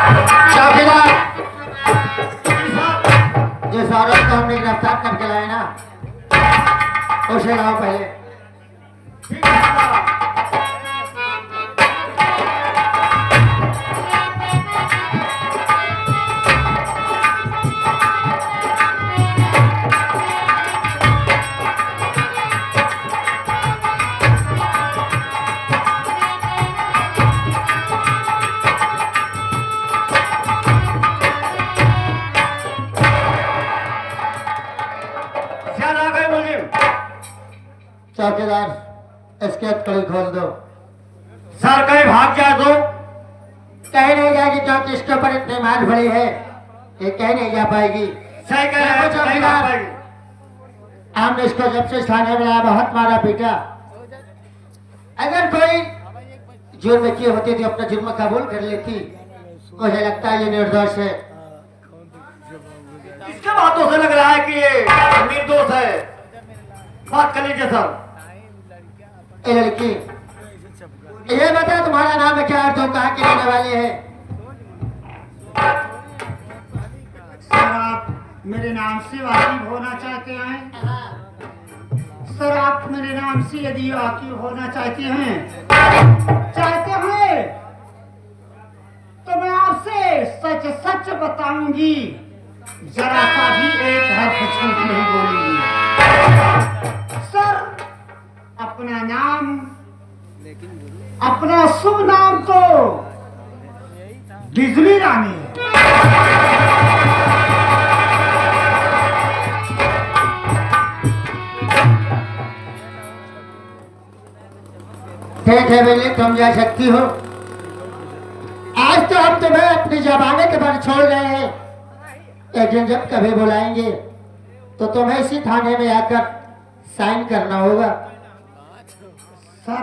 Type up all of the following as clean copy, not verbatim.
चौकीदार, जिस औरत को हमने गिरफ्तार करके लाए ना, उसे लाओ पहले। चौकीदार, इसके हथकड़ी खोल दो। सर कहीं भाग जा दो। कहीं नहीं जाएगी क्योंकि इसके ऊपर इतनी मार पड़ी है, ये कहीं नहीं जा पाएगी। सही कह रहे हैं, नहीं भाग पाएगी। हमने इसको जब से थाने में लाया बहुत मारा पीटा। अगर कोई जुर्म की होती थी अपना जुर्म कबूल कर लेती। मुझे लगता है ये निर्दोष है। इसके बातों से लग रहा है कि ये निर्दोष है। बात कर लीजिए सर। ए लड़की, ये बता तुम्हारा नाम क्या है, तुम कहाँ की रहने वाली है? सर आप मेरे नाम से वाकिफ होना चाहते हैं? सर आप मेरे नाम से यदि वाकिफ होना चाहते हैं तो मैं आपसे सच सच बताऊंगी, जरा सा भी एक हर्फ झूठ नहीं बोलूंगी। सर अपना नाम, अपना शुभ नाम तो बिजली रानी है। ठीक है बिजली, तुम जा सकती हो। आज तो हम तुम्हें अपनी जमाने के बाद छोड़ रहे हैं, लेकिन जब कभी बुलाएंगे तो तुम्हें इसी थाने में आकर साइन करना होगा। सर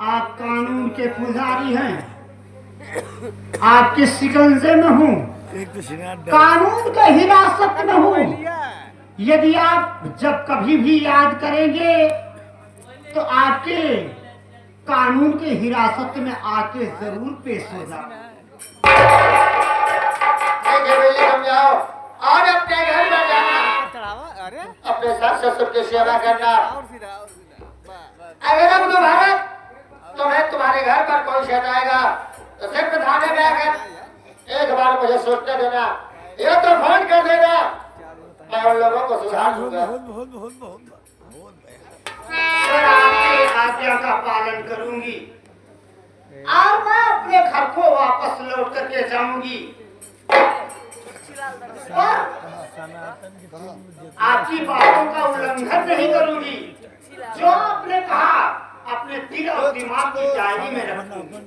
आप कानून के पुजारी हैं, आपके शिकंजे में हूँ, कानून के हिरासत में हूँ। यदि आप जब कभी भी याद करेंगे तो आपके कानून के हिरासत में आके जरूर पेश हो जाओ। तुम जाओ और अपने घर में जाना, अपने सास ससुर की सेवा करना। अगर अब दोबारा तुम्हें तुम्हारे घर पर कोई शक आएगा तो सिर्फ थाने में आकर एक बार मुझे सोचने देना, ये तो फोन कर देना, मैं उन लोगों को सुधार दूंगा। सर आपकी आज्ञा का पालन करूंगी और मैं अपने घर को वापस लौट करके जाऊंगी। और आपकी बातों का उल्लंघन नहीं करूंगी। जो आपने कहा अपने दिल और दिमाग की डायरी में रखूंगी।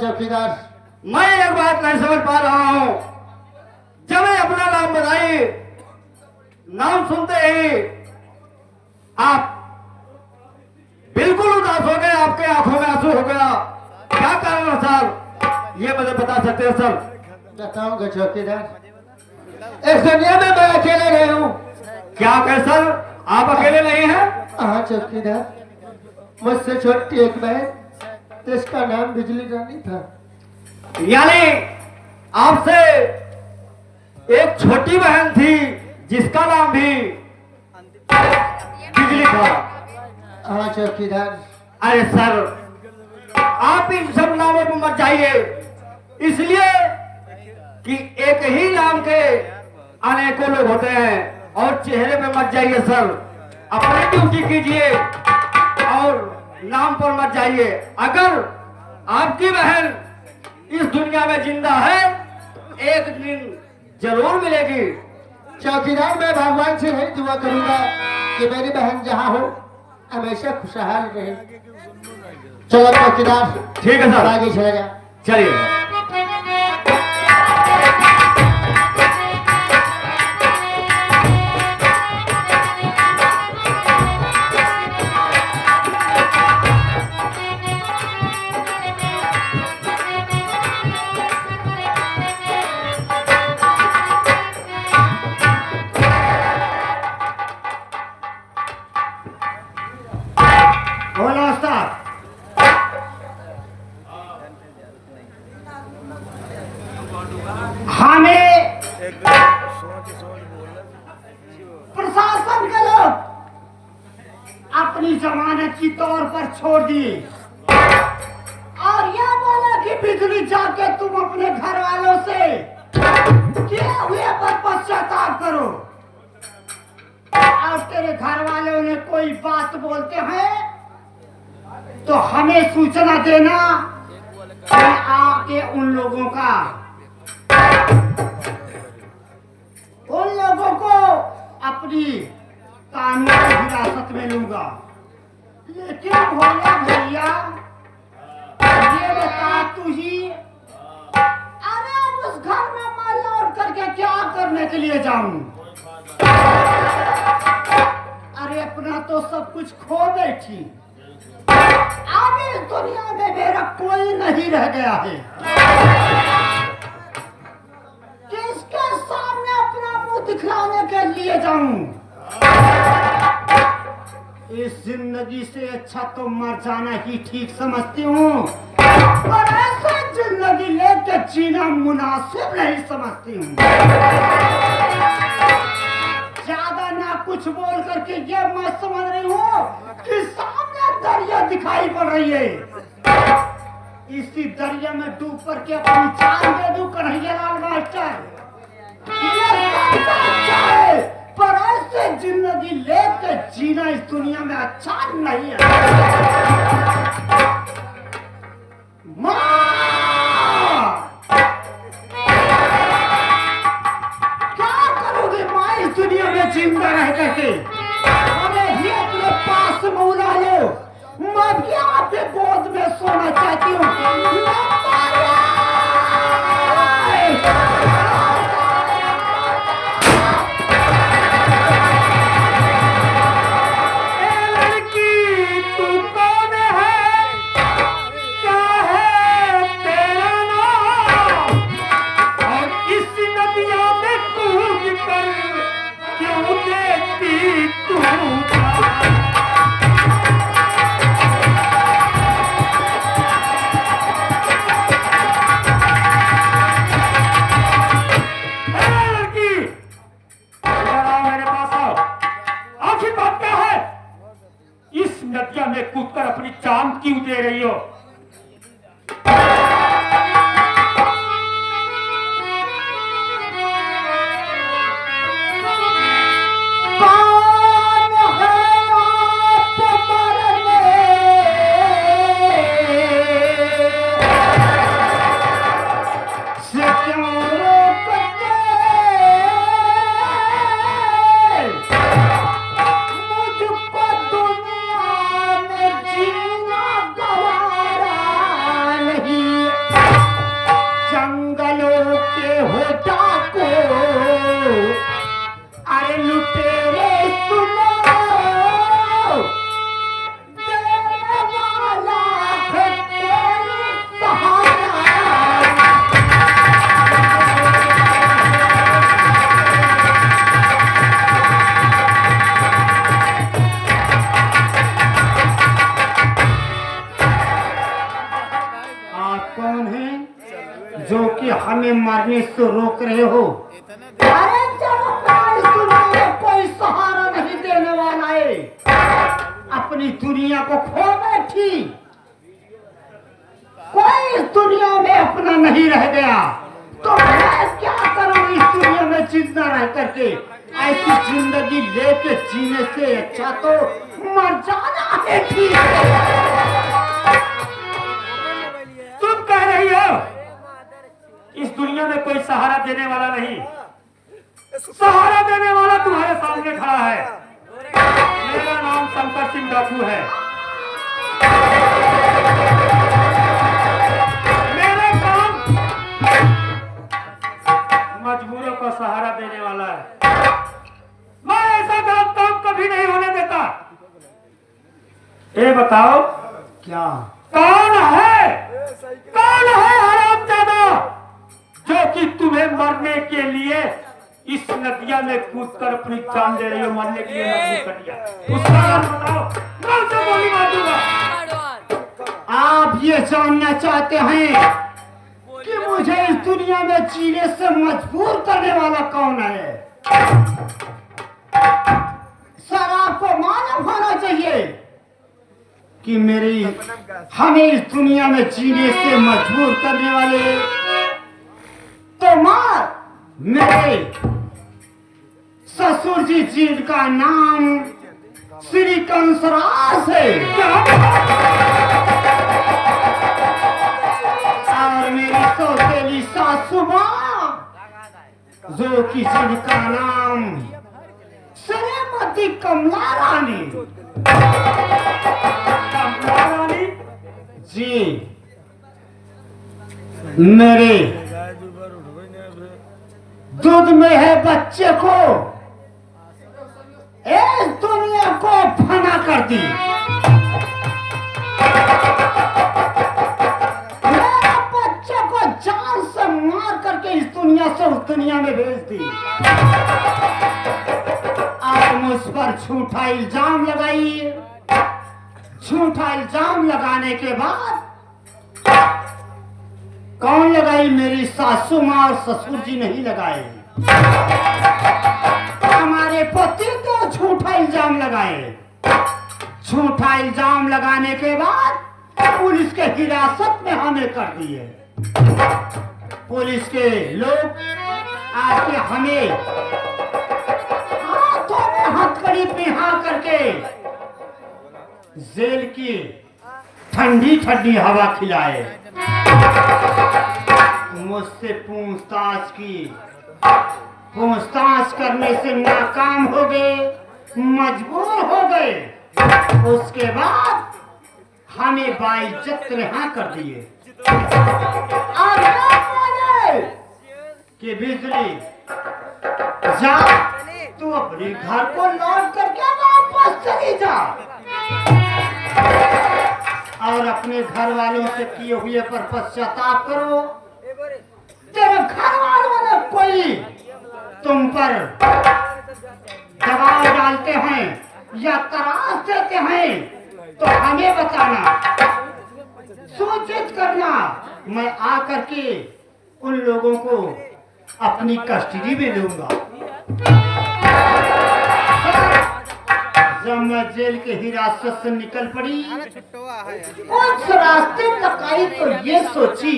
चौकीदार, मैं एक बात नहीं समझ पा रहा हूं। जब मैं अपना नाम बताई, नाम सुनते ही आप बिल्कुल उदास हो गए, आपके आंखों में आंसू हो गया। क्या कारण है सर, ये मुझे बता सकते हैं सर? बताऊंगा चौकीदार, इस दुनिया में मैं अकेले नहीं हूँ। क्या कहे सर, आप अकेले नहीं हैं? हाँ चौकीदार, मुझसे छोटी एक बहन, इसका नाम बिजली रानी था। यानी आपसे एक छोटी बहन थी जिसका नाम भी बिजली था? हाँ चौकीदार। अरे सर, आप इन सब नामों पर मत जाइए, इसलिए कि एक ही नाम के अनेकों लोग होते हैं। और चेहरे पे मत जाइए सर, अपनी ड्यूटी कीजिए। नाम पर मत जाइए। अगर आपकी बहन इस दुनिया में जिंदा है, एक दिन जरूर मिलेगी। चौकीदार, मैं भगवान से यही दुआ करूंगा कि मेरी बहन जहाँ हो हमेशा खुशहाल रहे। चलो चौकीदार, ठीक है सर, आगे चले जा। चलिए। बोलो उस्ताद। हमें प्रशासन के लोग अपनी जमानत की तौर पर छोड़ दिए और यह बोला कि बिजली जाके तुम अपने घर वालों से किए हुए पर पश्चाताप करो। और तेरे घर वालों ने कोई बात बोलते हैं तो हमें सूचना देना कि आके उन लोगों को अपनी कानूनी हिरासत में लूंगा। लेकिन भोला भैया, ये बता तू ही, अरे अब उस घर में मैं लौट करके क्या करने के लिए जाऊं? अरे अपना तो सब कुछ खो बैठी, अब इस दुनिया में मेरा कोई नहीं रह गया है। किसके सामने अपना मुंह दिखलाने के लिए जाऊं? इस जिंदगी से अच्छा तो मर जाना ही ठीक समझती हूँ, पर ऐसे जिंदगी लेके जीना मुनासिब नहीं समझती हूँ। ज्यादा ना कुछ बोल करके ये मैं समझ रही हूँ कि सामने दरिया दिखाई पड़ रही है। इसी दरिया में डूब करके अपनी जान दे दूं कन्हैया लाल मास्टर। ये सबसे अच्छा है, पर ऐसे जिंदगी लेके जीना इस दुनिया में अच्छा नहीं है। क्या करोगे माँ इस दुनिया में जिंदा रह करके? हमें भी अपने पास बुला लो, मैं भी आपके गोद में सोना चाहती हूँ। नदिया में कूदकर अपनी जान क्यों दे रही हो? जो कि हमें मरने से रोक रहे हो? अरे जब इस दुनिया में कोई सहारा नहीं देने वाला है, अपनी दुनिया को खो बैठी, कोई इस दुनिया में अपना नहीं रह गया, तो मैं क्या करूं इस दुनिया में जिंदा रह करके? ऐसी जिंदगी लेके जीने से अच्छा तो मर जाना है ठीक है। सहारा देने वाला नहीं, सहारा देने वाला तुम्हारे सामने खड़ा है। मेरा नाम शंकर सिंह डाकू है। मेरा काम मजबूरों को सहारा देने वाला है। मैं ऐसा गलत काम कभी नहीं होने देता। ये बताओ क्या? कौन है हरामजादा जो कि तुम्हें मरने के लिए इस नदिया में कूदकर अपनी जान दे रही हो, मरने के लिए मजबूर कर दिया? उसका नाम बताओ, मैं उसे गोली मार दूंगा। आप ये जानना चाहते हैं कि मुझे इस दुनिया में जीने से मजबूर करने वाला कौन है? सर, आपको मालूम होना चाहिए कि हमें इस दुनिया में जीने से मजबूर करने वाले तो मेरे ससुर जी जिनका नाम श्री कंसराज है और मेरी सौतेली सासू माँ जो कि जिनका नाम श्रीमती कमला रानी जी मेरे दूध में है बच्चे को इस दुनिया को फना कर दी। मेरे बच्चे को जान से मार करके इस दुनिया से उस दुनिया में भेज दी और मुझ पर झूठा इल्जाम लगाई। झूठा इल्जाम लगाने के बाद कौन लगाई? मेरी सासू माँ और ससुर जी नहीं लगाए, हमारे पति तो झूठा इल्जाम लगाए। झूठा इल्जाम लगाने के बाद पुलिस के हिरासत में हमें कर दिए। पुलिस के लोग आके हमें हाथों में हथकड़ी पिहा करके जेल की ठंडी ठंडी हवा खिलाए। मुझसे पूछताछ करने से नाकाम हो गए, मजबूर हो गए। उसके बाद हमें बाइज्जत रिहा कर दिए और बोले कि बिजली जा, तू अपने घर को लौट करके वापस चली जा और अपने घर वालों से किए हुए पर पश्चाताप करो। तेरे घर वालों ने कोई तुम पर दबाव डालते हैं या तराश देते हैं तो हमें बताना, सूचित करना। मैं आकर के उन लोगों को अपनी कस्टडी में लूंगा। जब मैं जेल के हिरासत से निकल पड़ी, उस रास्ते तक आई तो ये सोची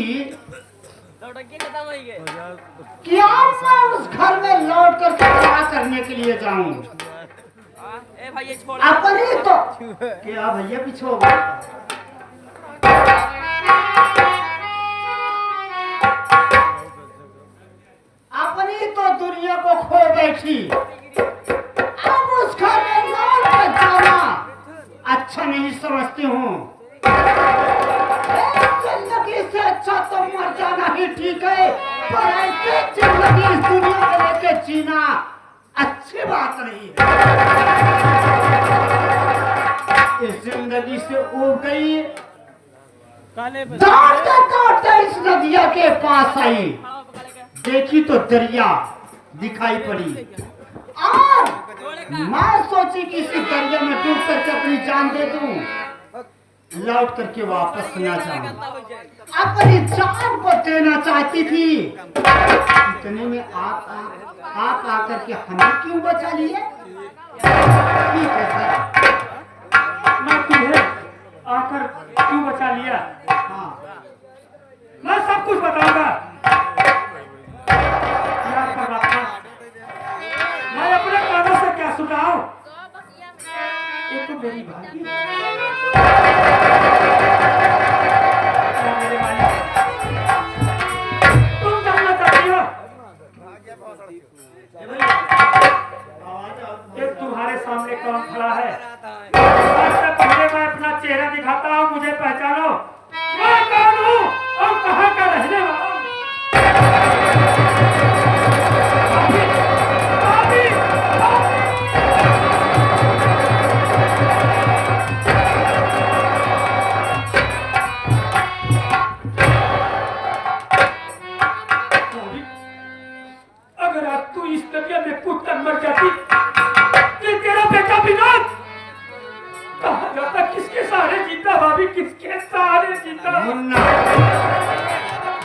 क्या मैं उस घर में लौट कर क्या करने के लिए जाऊं। अपनी तो क्या भैया पीछे हो गए। अपनी तो दुनिया को खो बैठी, अब उस घर में लौट कर जाना अच्छा नहीं समझती हूँ। जिंदगी से अच्छा तो मर जाना ही ठीक है, पर ऐसे जिंदगी इस दुनिया में लेके जीना अच्छी बात नहीं है। इस जिंदगी से उब गई, दौड़ते दौड़ते इस नदिया के पास आई, देखी तो दरिया दिखाई पड़ी और मैं सोची कि इसी दरिया में डूब करके अपनी जान दे दूं, लौट करके वापस न जाऊं। अपनी जान को देना चाहती थी, इतने में आप आकर के हमें क्यों बचा लिए? ठीक है सर, मैं तुम्हें आकर क्यों बचा लिया? हाँ, मैं सब कुछ बताऊंगा। मैं अपने कानों से क्या सुनाऊं? ये तो मेरी भाभी मेरे मालिक, तुम जानना चाहती हो सहारे जीता भाभी, किसके सहारे जीता? मुन्ना,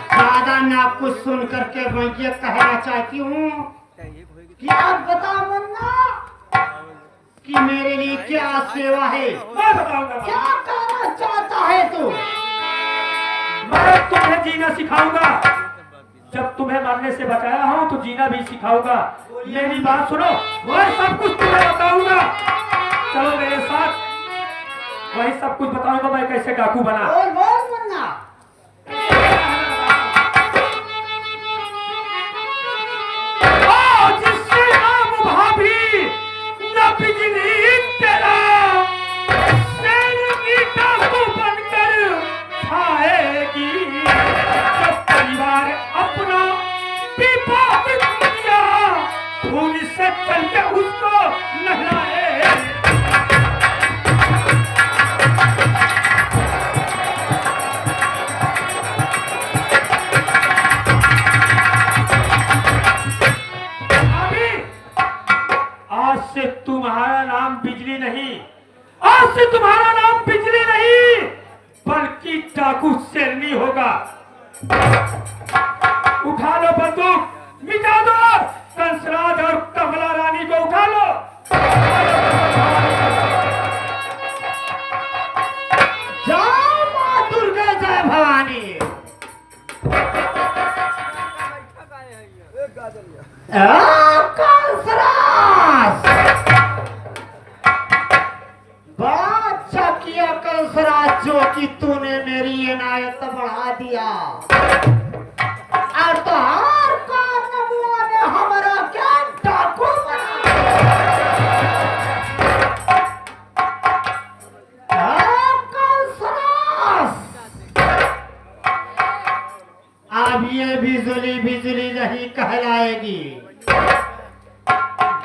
ज्यादा ना कुछ सुन करके मैं ये कहना चाहती हूँ कि आप बता मुन्ना कि मेरे लिए क्या सेवा है, मैं बताऊंगा। क्या कहना चाहता है तू? मैं तुम्हें जीना सिखाऊंगा। जब तुम्हें मरने से बचाया हूँ तो जीना भी सिखाऊंगा। मेरी बात सुनो, मैं सब कुछ तुम्हें बताऊंगा। चलो मेरे साथ, वही सब कुछ बताऊंगा मैं कैसे डाकू बना। बोल बोल मुन्ना। ओ जिससे नाम भाभी न बिजली तेरा, शेरनी डाकू बनकर छाएगी। जब परिवार अपना विवादित किया, खून से चल के उसको नहलाए। आज से तुम्हारा नाम बिजली नहीं, आज से तुम्हारा नाम बिजली नहीं बल्कि डाकू शेरनी होगा। उठा लो बंदूक, मिटा दो कंसराज और कमला रानी को, उठा लो। जय मां दुर्गा, जय भवानी। कंसराज, बड़ा अच्छा किया कंसराज, जो कि तूने मेरी इनायत बढ़ा दिया। और तो हर कारनामा ने हमारा क्या डाकू बना। कंसराज, अब ये बिजली बिजली नहीं कहलाएगी,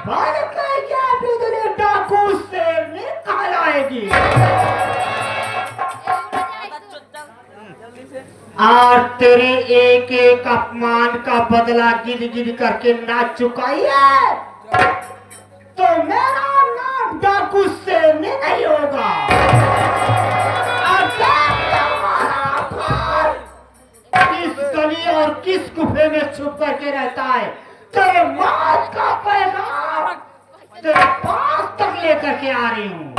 बल्कि ये बिजली डाकू शेरनी कहलाएगी। और तेरे एक एक अपमान का बदला गिर गिर करके ना चुकाई है तो मेरा नाम डाकू शेरनी नहीं होगा। और किस गली और किस गुफे में छुप करके रहता है, तेरे मौत का पैगाम तेरे पास तक लेकर के आ रही हूँ।